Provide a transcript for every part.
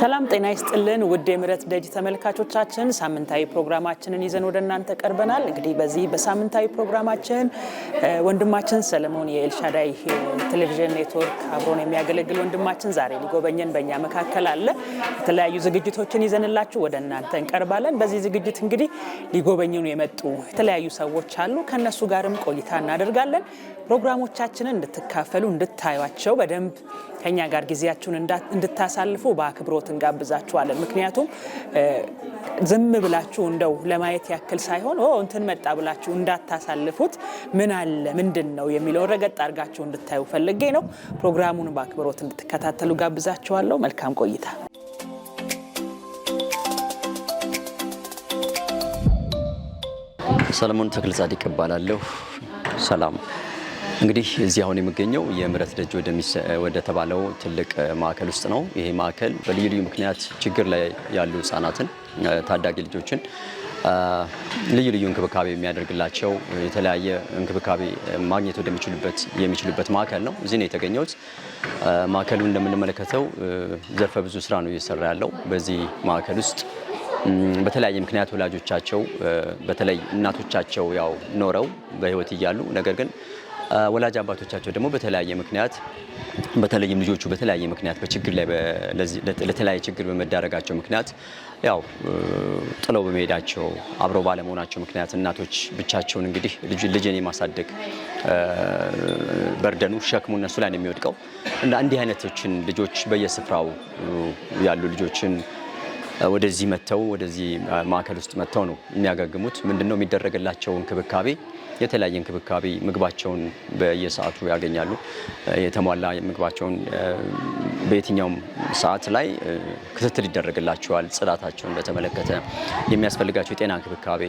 ሰላም ጤና ይስጥልን ውድ የምረት ደጅ ተመልካቾቻችን ሳምንታዊ ፕሮግራማችንን ይዘን ወደ እናንተ ቀርበናል። እንግዲህ በዚህ በሳምንታዊ ፕሮግራማችን ወንድማችን ሰለሞን የኤልሻዳይ ቴሌቪዥን ኔትወርክ አብሮን የሚያገለግል ወንድማችን ዛሬ ሊጎበኘን በእኛ መካከል አለ። የተለያዩ ዝግጅቶችን ይዘንላችሁ ወደ እናንተ እንቀርባለን። በዚህ ዝግጅት እንግዲህ ሊጎበኙን የመጡ የተለያዩ ሰዎች አሉ። ከነሱ ጋርም ቆይታ እናደርጋለን። ፕሮግራሞቻችንን እንድትካፈሉ እንድታዩአቸው በደንብ ከኛ ጋር ጊዜያችሁን እንድታሳልፉ በአክብሮት እንጋብዛችኋለን። ምክንያቱም ዝም ብላችሁ እንደው ለማየት ያክል ሳይሆን እንትን መጣ ብላችሁ እንዳታሳልፉት ምን አለ ምንድነው የሚለው ረገጥ አድርጋችሁ እንድታዩ ፈልጌ ነው። ፕሮግራሙን በአክብሮት እንድትከታተሉ ጋብዛችኋለሁ። መልካም ቆይታ። ሰለሞን ተክለ ጻድቅ እባላለሁ። ሰላም። እንግዲህ እዚህ አሁን የሚገኘው የምረት ደጅ ወደ ተባለው ትልቅ ማዕከል ውስጥ ነው። ይሄ ማዕከል በልዩ ልዩ ምክንያት ችግር ላይ ያሉ ህጻናትን፣ ታዳጊ ልጆችን ልዩ ልዩ እንክብካቤ የሚያደርግላቸው የተለያየ እንክብካቤ ማግኘት የሚችሉበት ማዕከል ነው። እዚህ ነው የተገኘሁት። ማዕከሉ እንደምንመለከተው ዘርፈ ብዙ ስራ ነው እየሰራ ያለው። በዚህ ማዕከል ውስጥ በተለያየ ምክንያት ወላጆቻቸው በተለይ እናቶቻቸው ያው ኖረው በህይወት እያሉ ነገር ግን ወላጅ አባቶቻቸው ደግሞ በተለያየ ምክንያት በተለይም ልጆቹ በተለያየ ምክንያት በችግር ላይ ለተለያየ ችግር በመዳረጋቸው ምክንያት ያው ጥለው በመሄዳቸው አብረው ባለመሆናቸው ምክንያት እናቶች ብቻቸውን እንግዲህ ልጅን የማሳደግ በርደኑ ሸክሙ እነሱ ላይ ነው የሚወድቀው እና እንዲህ አይነቶችን ልጆች በየስፍራው ያሉ ልጆችን ወደዚህ መተው ወደዚህ ማዕከል ውስጥ መተው ነው የሚያጋግሙት። ምንድነው የሚደረግላቸው እንክብካቤ? የተለያየ እንክብካቤ፣ ምግባቸውን በየሰዓቱ ያገኛሉ። የተሟላ ምግባቸውን በየትኛውም ሰዓት ላይ ክትትል ይደረግላቸዋል። ጽዳታቸውን በተመለከተ የሚያስፈልጋቸው የጤና እንክብካቤ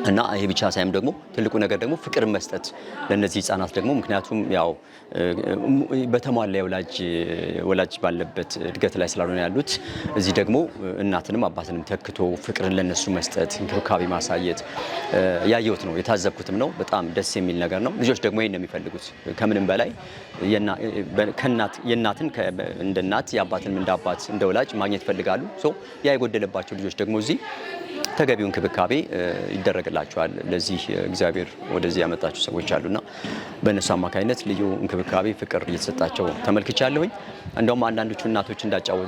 እና ይሄ ብቻ ሳይም ደግሞ ትልቁ ነገር ደግሞ ፍቅር መስጠት ለነዚህ ህፃናት ደግሞ ምክንያቱም ያው በተሟላ ወላጅ ባለበት እድገት ላይ ስላልሆነ ያሉት እዚህ ደግሞ እናትንም አባትንም ተክቶ ፍቅርን ለነሱ መስጠት እንክብካቤ ማሳየት ያየሁት ነው የታዘብኩትም ነው። በጣም ደስ የሚል ነገር ነው። ልጆች ደግሞ ይሄን ነው የሚፈልጉት ከምንም በላይ የእናትን እንደ እናት የአባትንም እንደ አባት እንደ ወላጅ ማግኘት ይፈልጋሉ። ያ የጎደለባቸው ልጆች ደግሞ እዚህ ተገቢውን እንክብካቤ ይደረግላቸዋል። ለዚህ እግዚአብሔር ወደዚህ ያመጣቸው ሰዎች አሉና በእነሱ አማካኝነት ልዩ እንክብካቤ ፍቅር እየተሰጣቸው ተመልክቻለሁኝ። እንደውም አንዳንዶቹ እናቶች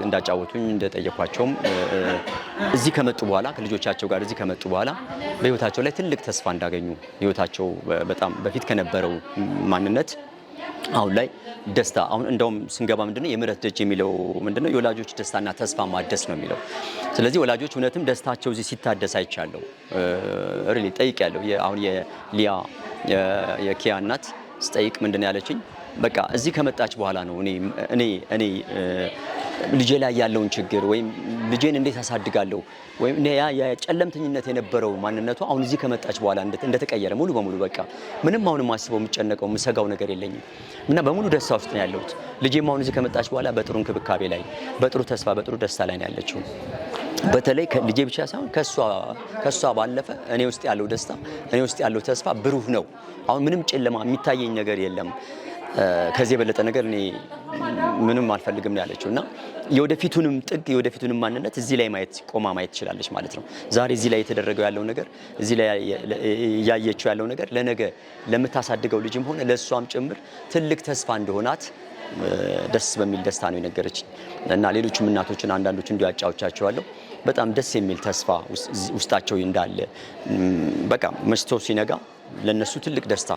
እንዳጫወቱኝ እንደጠየኳቸውም እዚህ ከመጡ በኋላ ከልጆቻቸው ጋር እዚህ ከመጡ በኋላ በህይወታቸው ላይ ትልቅ ተስፋ እንዳገኙ ህይወታቸው በጣም በፊት ከነበረው ማንነት አሁን ላይ ደስታ አሁን እንደውም ስንገባ ምንድነው የምረት ደጅ የሚለው ምንድነው የወላጆች ደስታና ተስፋ ማደስ ነው የሚለው። ስለዚህ ወላጆች እውነትም ደስታቸው እዚህ ሲታደስ አይቻለሁ። ሪሊ ጠይቄያለሁ። አሁን የሊያ የኪያ እናት ስጠይቅ ምንድነው ያለችኝ? በቃ እዚህ ከመጣች በኋላ ነው እኔ ልጄ ላይ ያለውን ችግር ወይም ልጄን እንዴት አሳድጋለሁ ወይም የጨለምተኝነት የነበረው ማንነቱ አሁን እዚህ ከመጣች በኋላ እንደተቀየረ ሙሉ በሙሉ በቃ ምንም አሁን ማስበው የምጨነቀው የምሰጋው ነገር የለኝም እና በሙሉ ደስታ ውስጥ ነው ያለሁት። ልጄም አሁን እዚህ ከመጣች በኋላ በጥሩ እንክብካቤ ላይ በጥሩ ተስፋ በጥሩ ደስታ ላይ ነው ያለችው። በተለይ ልጄ ብቻ ሳይሆን ከሷ ባለፈ እኔ ውስጥ ያለው ደስታ እኔ ውስጥ ያለው ተስፋ ብሩህ ነው። አሁን ምንም ጨለማ የሚታየኝ ነገር የለም። ከዚህ የበለጠ ነገር እኔ ምንም አልፈልግም ነው ያለችው እና የወደፊቱንም ጥግ የወደፊቱንም ማንነት እዚህ ላይ ቆማ ማየት ትችላለች ማለት ነው። ዛሬ እዚህ ላይ የተደረገው ያለው ነገር እዚህ ላይ ያየችው ያለው ነገር ለነገ ለምታሳድገው ልጅም ሆነ ለሷም ጭምር ትልቅ ተስፋ እንደሆናት ደስ በሚል ደስታ ነው የነገረችኝ እና ሌሎችም እናቶችን አንዳንዶች እንዲያጫውቻቸዋለሁ በጣም ደስ የሚል ተስፋ ውስጣቸው እንዳለ በቃ መሽቶ ሲነጋ ለነሱ ትልቅ ደስታ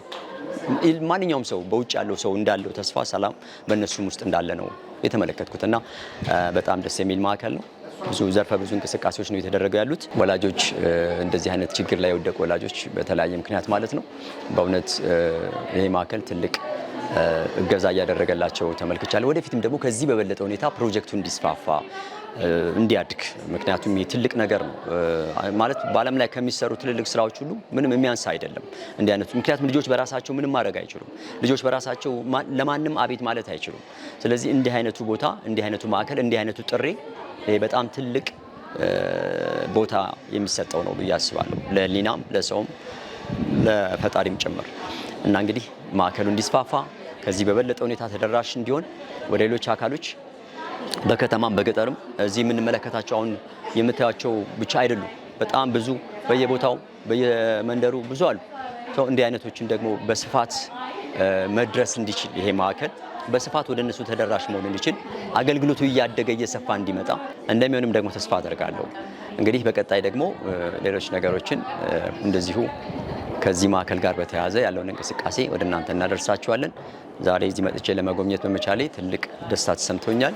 ማንኛውም ሰው በውጭ ያለው ሰው እንዳለው ተስፋ ሰላም በእነሱም ውስጥ እንዳለ ነው የተመለከትኩት እና በጣም ደስ የሚል ማዕከል ነው። ዘርፈ ብዙ እንቅስቃሴዎች ነው የተደረገ ያሉት። ወላጆች እንደዚህ አይነት ችግር ላይ የወደቁ ወላጆች በተለያየ ምክንያት ማለት ነው በእውነት ይሄ ማዕከል ትልቅ እገዛ እያደረገላቸው ተመልክቻለሁ። ወደፊትም ደግሞ ከዚህ በበለጠ ሁኔታ ፕሮጀክቱ እንዲስፋፋ እንዲያድግ ምክንያቱም ትልቅ ነገር ነው ማለት በዓለም ላይ ከሚሰሩ ትልልቅ ስራዎች ሁሉ ምንም የሚያንስ አይደለም እንዲህ አይነቱ። ምክንያቱም ልጆች በራሳቸው ምንም ማድረግ አይችሉም። ልጆች በራሳቸው ለማንም አቤት ማለት አይችሉም። ስለዚህ እንዲህ አይነቱ ቦታ እንዲህ አይነቱ ማዕከል እንዲህ አይነቱ ጥሪ በጣም ትልቅ ቦታ የሚሰጠው ነው ብዬ አስባለሁ። ለሊናም ለሰውም ለፈጣሪም ጭምር እና እንግዲህ ማዕከሉ እንዲስፋፋ ከዚህ በበለጠ ሁኔታ ተደራሽ እንዲሆን ወደ ሌሎች አካሎች በከተማም በገጠርም እዚህ የምንመለከታቸው አሁን የምታያቸው ብቻ አይደሉም። በጣም ብዙ በየቦታው በየመንደሩ ብዙ አሉ። እንዲህ አይነቶችን ደግሞ በስፋት መድረስ እንዲችል ይሄ ማዕከል በስፋት ወደ እነሱ ተደራሽ መሆን እንዲችል አገልግሎቱ እያደገ እየሰፋ እንዲመጣ እንደሚሆንም ደግሞ ተስፋ አደርጋለሁ። እንግዲህ በቀጣይ ደግሞ ሌሎች ነገሮችን እንደዚሁ ከዚህ ማዕከል ጋር በተያያዘ ያለውን እንቅስቃሴ ወደ እናንተ እናደርሳችኋለን። ዛሬ እዚህ መጥቼ ለመጎብኘት በመቻሌ ትልቅ ደስታ ተሰምቶኛል።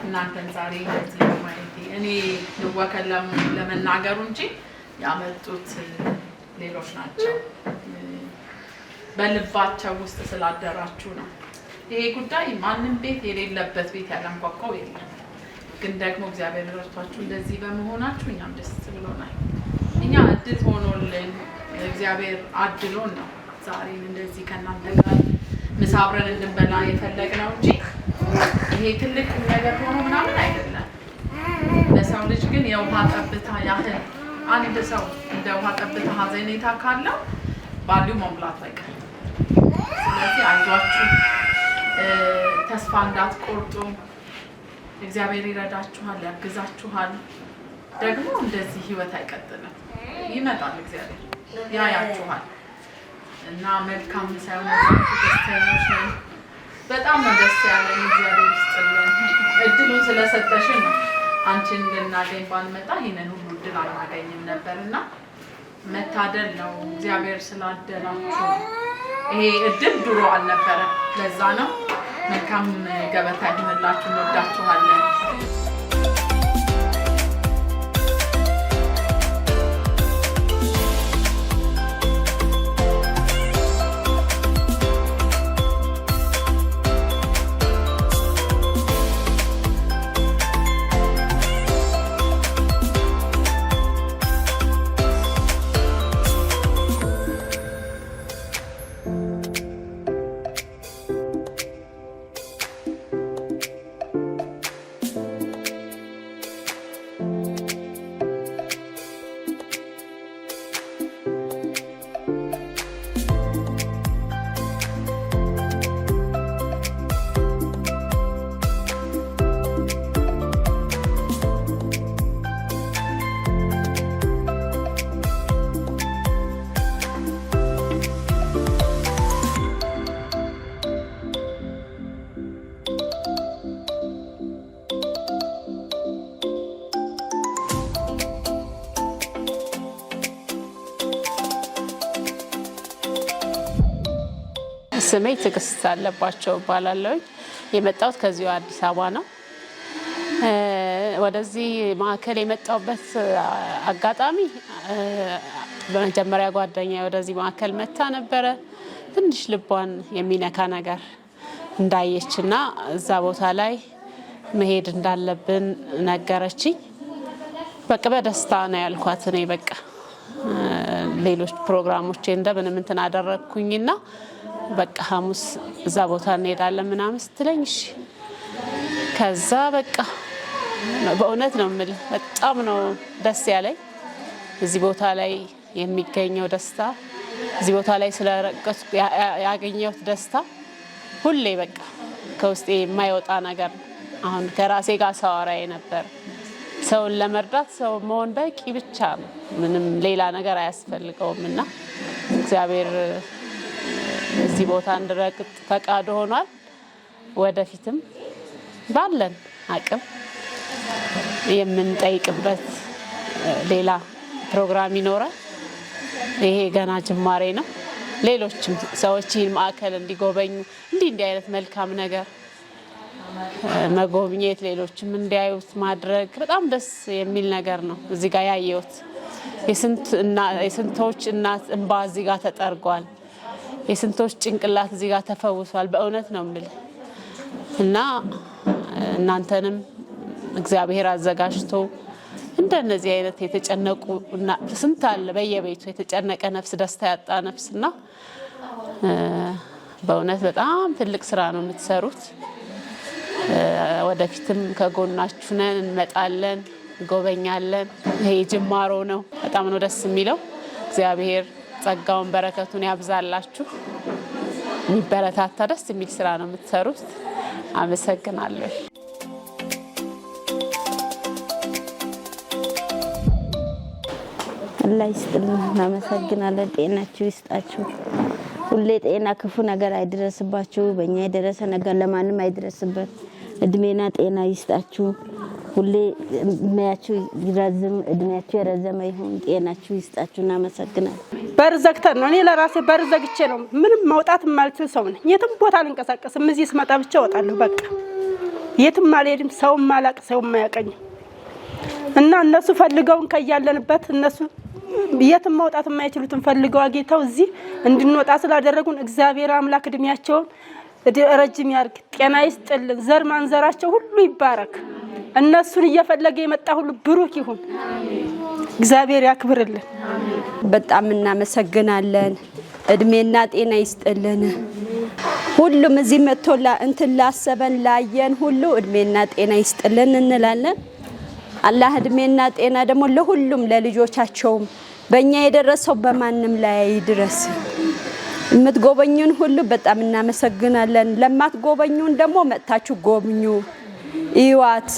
እናንተን ዛሬ እዚህ ማየቴ እኔ ልወከለም ለመናገሩ እንጂ ያመጡት ሌሎች ናቸው። በልባቸው ውስጥ ስላደራችሁ ነው። ይሄ ጉዳይ ማንም ቤት የሌለበት ቤት ያላንኳኳው የለም። ግን ደግሞ እግዚአብሔር ረድቷችሁ እንደዚህ በመሆናችሁ እኛም ደስ ብሎናል። እኛ እድል ሆኖልን እግዚአብሔር አድሎን ነው ዛሬ እንደዚህ ከእናንተ ጋር ምሳ አብረን እንድንበላ የፈለግነው እንጂ ይሄ ትልቅ ነገር ሆኖ ምናምን አይደለም። ለሰው ልጅ ግን የውሃ ጠብታ ያህል አንድ ሰው እንደ ውሃ ጠብታ ሀዘኔታ ካለው ባሊው መሙላቱ አይቀርም። ስለዚህ አይዟችሁ፣ ተስፋ እንዳትቆርጡ። እግዚአብሔር ይረዳችኋል፣ ያግዛችኋል። ደግሞ እንደዚህ ህይወት አይቀጥልም፣ ይመጣል እግዚአብሔር ያያችኋል። እና መልካም ሳይሆን ደስተኞች ነን። በጣም ነው ደስ ያለን። እግዚአብሔር ይስጥልን እድሉን ስለሰጠሽን ነው። አንቺን ልናገኝ ባንመጣ ይሄንን ሁሉ እድል አናገኝም ነበርና መታደል ነው እግዚአብሔር ስላደላችሁ። ይሄ እድል ድሮ አልነበረም። ለዛ ነው። መልካም ገበታ ይሁንላችሁ። እንወዳችኋለን። ስሜ ትዕግስት አለባቸው እባላለሁ። የመጣሁት ከዚሁ አዲስ አበባ ነው። ወደዚህ ማዕከል የመጣሁበት አጋጣሚ በመጀመሪያ ጓደኛዬ ወደዚህ ማዕከል መታ ነበረ። ትንሽ ልቧን የሚነካ ነገር እንዳየችና እዛ ቦታ ላይ መሄድ እንዳለብን ነገረችኝ። በቃ በደስታ ነው ያልኳት። እኔ በቃ ሌሎች ፕሮግራሞቼ እንደምንም እንትን አደረግኩኝና በቃ ሐሙስ እዛ ቦታ እንሄዳለን ምናምን ስትለኝ እሺ። ከዛ በቃ በእውነት ነው የምልህ በጣም ነው ደስ ያለኝ። እዚህ ቦታ ላይ የሚገኘው ደስታ፣ እዚህ ቦታ ላይ ስለረቀስኩ ያገኘሁት ደስታ ሁሌ በቃ ከውስጤ የማይወጣ ነገር ነው። አሁን ከራሴ ጋር ሳወራዬ ነበር። ሰውን ለመርዳት ሰው መሆን በቂ ብቻ ነው፣ ምንም ሌላ ነገር አያስፈልገውም። እና እግዚአብሔር እዚህ ቦታ እንድረግጥ ፈቃዱ ሆኗል። ወደፊትም ባለን አቅም የምንጠይቅበት ሌላ ፕሮግራም ይኖራል። ይሄ ገና ጅማሬ ነው። ሌሎችም ሰዎች ይህን ማዕከል እንዲጎበኙ እንዲህ አይነት መልካም ነገር መጎብኘት ሌሎችም እንዲያዩት ማድረግ በጣም ደስ የሚል ነገር ነው እዚህ ጋር ያየሁት። የስንቶች እናት እንባ እዚህ ጋር ተጠርጓል። የስንቶች ጭንቅላት እዚህ ጋር ተፈውሷል። በእውነት ነው የምልህ እና እናንተንም እግዚአብሔር አዘጋጅቶ እንደነዚህ አይነት የተጨነቁ ስንት አለ በየቤቱ የተጨነቀ ነፍስ ደስታ ያጣ ነፍስና በእውነት በጣም ትልቅ ስራ ነው የምትሰሩት። ወደፊትም ከጎናችሁ ነን፣ እንመጣለን፣ እንጎበኛለን። ይሄ ጅማሮ ነው። በጣም ነው ደስ የሚለው። እግዚአብሔር ጸጋውን በረከቱን ያብዛላችሁ። የሚበረታታ ደስ የሚል ስራ ነው የምትሰሩት። አመሰግናለሁ። አላህ ይስጥልን። እናመሰግናለን። ጤናችሁ ይስጣችሁ። ሁሌ ጤና ክፉ ነገር አይድረስባችሁ። በእኛ የደረሰ ነገር ለማንም አይድረስበት። እድሜና ጤና ይስጣችሁ። ሁሌ እድሜያችሁ ይረዝም፣ እድሜያችሁ የረዘመ ይሁን። ጤናችሁ ይስጣችሁ። እናመሰግናለን። በር ዘግተን ነው። እኔ ለራሴ በር ዘግቼ ነው ምንም መውጣት የማልችል ሰው ነኝ። የትም ቦታ አልንቀሳቀስም። እዚህ ስመጣ ብቻ እወጣለሁ። በቃ የትም አልሄድም። ሰውም ማላቅ ሰውም ማያቀኝ እና እነሱ ፈልገውን ከያለንበት እነሱ የትም መውጣት የማይችሉትን ፈልገው አግኝተው እዚህ እንድንወጣ ስላደረጉን እግዚአብሔር አምላክ እድሜያቸውን ረጅም ያርግ፣ ጤና ይስጥልን፣ ዘር ማንዘራቸው ሁሉ ይባረክ። እነሱን እየፈለገ የመጣ ሁሉ ብሩክ ይሁን። እግዚአብሔር ያክብርልን። በጣም እናመሰግናለን። እድሜና ጤና ይስጥልን። ሁሉም እዚህ መጥቶላ እንትን ላሰበን ላየን ሁሉ እድሜና ጤና ይስጥልን እንላለን። አላህ እድሜና ጤና ደግሞ ለሁሉም ለልጆቻቸውም በእኛ የደረሰው በማንም ላይ ይድረስ። የምትጎበኙን ሁሉ በጣም እናመሰግናለን። ለማትጎበኙን ደግሞ መጥታችሁ ጎብኙ፣ እዩዋት።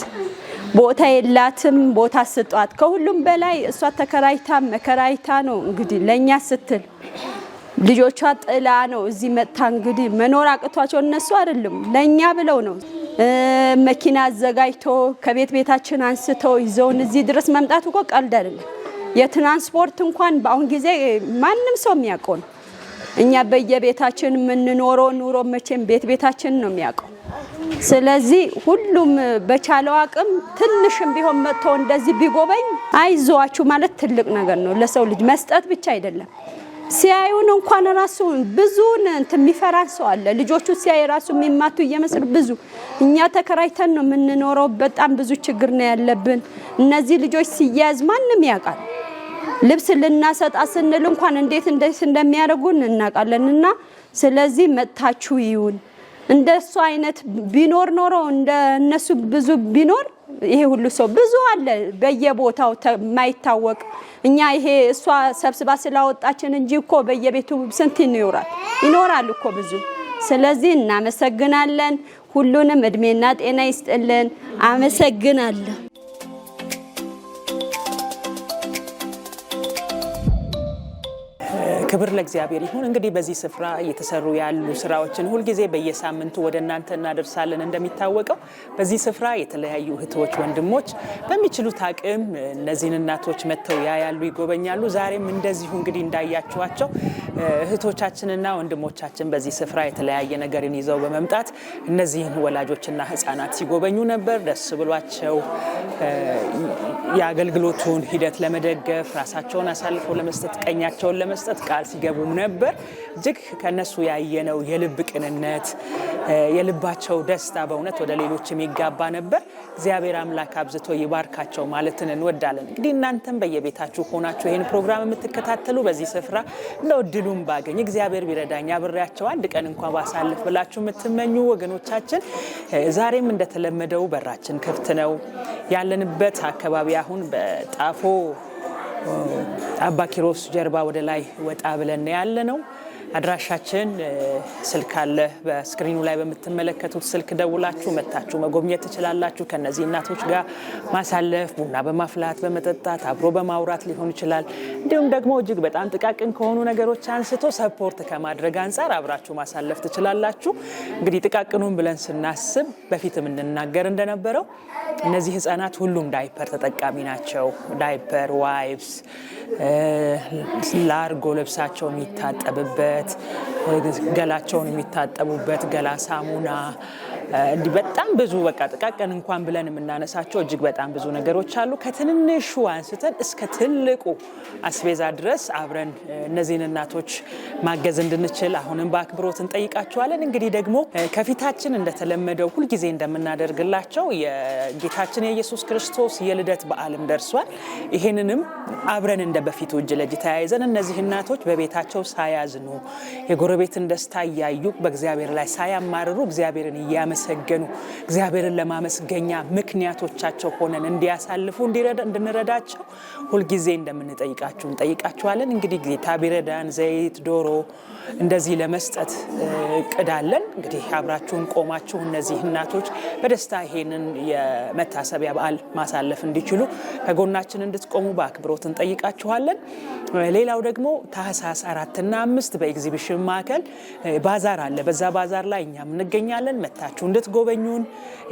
ቦታ የላትም፣ ቦታ ስጧት። ከሁሉም በላይ እሷ ተከራይታ መከራይታ ነው እንግዲህ ለኛ ስትል ልጆቿ ጥላ ነው እዚህ መጥታ እንግዲህ መኖር አቅቷቸው እነሱ አይደለም ለኛ ብለው ነው መኪና አዘጋጅቶ ከቤት ቤታችን አንስተው ይዘውን እዚህ ድረስ መምጣት እኮ ቀልድ አይደለም። የትራንስፖርት እንኳን በአሁን ጊዜ ማንም ሰው የሚያውቀው ነው። እኛ በየቤታችን የምንኖረው ኑሮ መቼም ቤታችን ነው የሚያውቀው። ስለዚህ ሁሉም በቻለው አቅም ትንሽም ቢሆን መጥቶ እንደዚህ ቢጎበኝ አይዟችሁ ማለት ትልቅ ነገር ነው። ለሰው ልጅ መስጠት ብቻ አይደለም። ሲያዩን እንኳን ራሱ ብዙን የሚፈራን ሰው አለ። ልጆቹ ሲያይ ራሱ የሚማቱ እየመስል ብዙ እኛ ተከራይተን ነው የምንኖረው። በጣም ብዙ ችግር ነው ያለብን። እነዚህ ልጆች ሲያዝ ማንም ያውቃል። ልብስ ልናሰጣ ስንል እንኳን እንዴት እንደሚያደርጉን እናውቃለንና ስለዚህ መጥታችሁ ይሁን። እንደሱ አይነት ቢኖር ኖሮ እንደነሱ ብዙ ቢኖር ይሄ ሁሉ ሰው ብዙ አለ በየቦታው ማይታወቅ። እኛ ይሄ እሷ ሰብስባ ስላወጣችን እንጂ እኮ በየቤቱ ስንት ይኖራል እኮ ብዙ። ስለዚህ እናመሰግናለን። ሁሉንም እድሜና ጤና ይስጥልን። አመሰግናለሁ። ክብር ለእግዚአብሔር ይሁን። እንግዲህ በዚህ ስፍራ እየተሰሩ ያሉ ስራዎችን ሁልጊዜ በየሳምንቱ ወደ እናንተ እናደርሳለን። እንደሚታወቀው በዚህ ስፍራ የተለያዩ እህቶች፣ ወንድሞች በሚችሉት አቅም እነዚህን እናቶች መጥተው ያያሉ፣ ይጎበኛሉ። ዛሬም እንደዚሁ እንግዲህ እንዳያችኋቸው እህቶቻችንና ወንድሞቻችን በዚህ ስፍራ የተለያየ ነገርን ይዘው በመምጣት እነዚህን ወላጆችና ህፃናት ሲጎበኙ ነበር። ደስ ብሏቸው የአገልግሎቱን ሂደት ለመደገፍ ራሳቸውን አሳልፈው ለመስጠት ቀኛቸውን ለመስጠት ቃል ሲገቡም ነበር። እጅግ ከነሱ ያየነው የልብ ቅንነት፣ የልባቸው ደስታ በእውነት ወደ ሌሎች የሚጋባ ነበር። እግዚአብሔር አምላክ አብዝቶ ይባርካቸው ማለትን እንወዳለን። እንግዲህ እናንተም በየቤታችሁ ሆናችሁ ይህን ፕሮግራም የምትከታተሉ በዚህ ስፍራ እንደው እድሉን ባገኝ እግዚአብሔር ቢረዳኝ አብሬያቸው አንድ ቀን እንኳን ባሳልፍ ብላችሁ የምትመኙ ወገኖቻችን ዛሬም እንደተለመደው በራችን ክፍት ነው። ያለንበት አካባቢ አሁን በጣፎ አባ ኪሮስ ጀርባ ወደ ላይ ወጣ ብለን ያለ ነው። አድራሻችን ስልክ አለ። በስክሪኑ ላይ በምትመለከቱት ስልክ ደውላችሁ መታችሁ መጎብኘት ትችላላችሁ። ከነዚህ እናቶች ጋር ማሳለፍ፣ ቡና በማፍላት በመጠጣት አብሮ በማውራት ሊሆን ይችላል። እንዲሁም ደግሞ እጅግ በጣም ጥቃቅን ከሆኑ ነገሮች አንስቶ ሰፖርት ከማድረግ አንጻር አብራችሁ ማሳለፍ ትችላላችሁ። እንግዲህ ጥቃቅኑን ብለን ስናስብ በፊትም እንናገር እንደነበረው እነዚህ ህፃናት ሁሉም ዳይፐር ተጠቃሚ ናቸው። ዳይፐር፣ ዋይፕስ፣ ላርጎ ልብሳቸው የሚታጠብበት፣ ገላቸውን የሚታጠቡበት ገላ ሳሙና፣ እንዲህ በጣም ብዙ በቃ ጥቃቅን እንኳን ብለን የምናነሳቸው እጅግ በጣም ብዙ ነገሮች አሉ። ከትንንሹ አንስተን እስከ ትልቁ አስቤዛ ድረስ አብረን እነዚህን እናቶች ማገዝ እንድንችል አሁንም በአክብሮት እንጠይቃቸዋለን። እንግዲህ ደግሞ ከፊታችን እንደተለመደው ሁልጊዜ እንደምናደርግላቸው የጌታችን የኢየሱስ ክርስቶስ የልደት በዓልም ደርሷል። ይሄንንም አብረን እንደ በፊቱ እጅ ለእጅ ተያይዘን እነዚህ እናቶች በቤታቸው ሳያዝኑ የጎረቤትን ደስታ እያዩ በእግዚአብሔር ላይ ሳያማርሩ እግዚአብሔርን እያመሰገኑ እግዚአብሔርን ለማመስገኛ ምክንያቶቻቸው ሆነን እንዲያሳልፉ እንድንረዳቸው ሁልጊዜ እንደምንጠይቃችሁ እንጠይቃችኋለን። እንግዲህ ጌታ ቢረዳን ዘይት፣ ዶሮ እንደዚህ ለመስጠት እቅዳለን። እንግዲህ አብራችሁን ቆማችሁ እነዚህ እናቶች በደስታ ይሄንን የመታሰቢያ በዓል ማሳለፍ እንዲችሉ ከጎናችን እንድትቆሙ በአክብሮት እንጠይቃችኋለን። ሌላው ደግሞ ታህሳስ 4 እና 5 በኤግዚቢሽን ማዕከል ባዛር አለ። በዛ ባዛር ላይ እኛም እንገኛለን። መታችሁ እንድትጎበኙን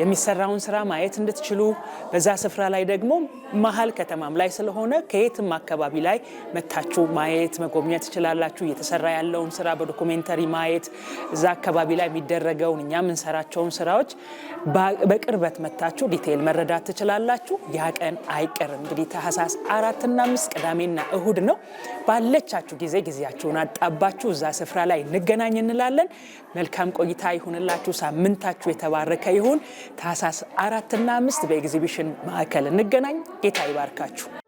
የሚሰራውን ስራ ማየት እንድትችሉ በዛ ስፍራ ላይ ደግሞ መሀል ከተማም ላይ ስለሆነ ከየትም አካባቢ ላይ መታችሁ ማየት መጎብኘት ትችላላችሁ። እየተሰራ ያለውን ስራ በዶኩሜንተሪ ማየት እዛ አካባቢ ላይ የሚደረገውን እኛ የምንሰራቸውን ስራዎች በቅርበት መታችሁ ዲቴይል መረዳት ትችላላችሁ። ያ ቀን አይቀርም። እንግዲህ ታህሳስ 4 እና 5 ቅዳሜና እሁድ ነው። ባለቻችሁ ጊዜያችሁን አጣባችሁ እዛ ስፍራ ላይ እንገናኝ እንላለን። መልካም ቆይታ ይሁንላችሁ። ሳምንታችሁ የተባረከ ይሁን። ታህሳስ 4 እና 5 በኤግዚቢሽን ማዕከል እንገናኝ። ጌታ ይባርካችሁ።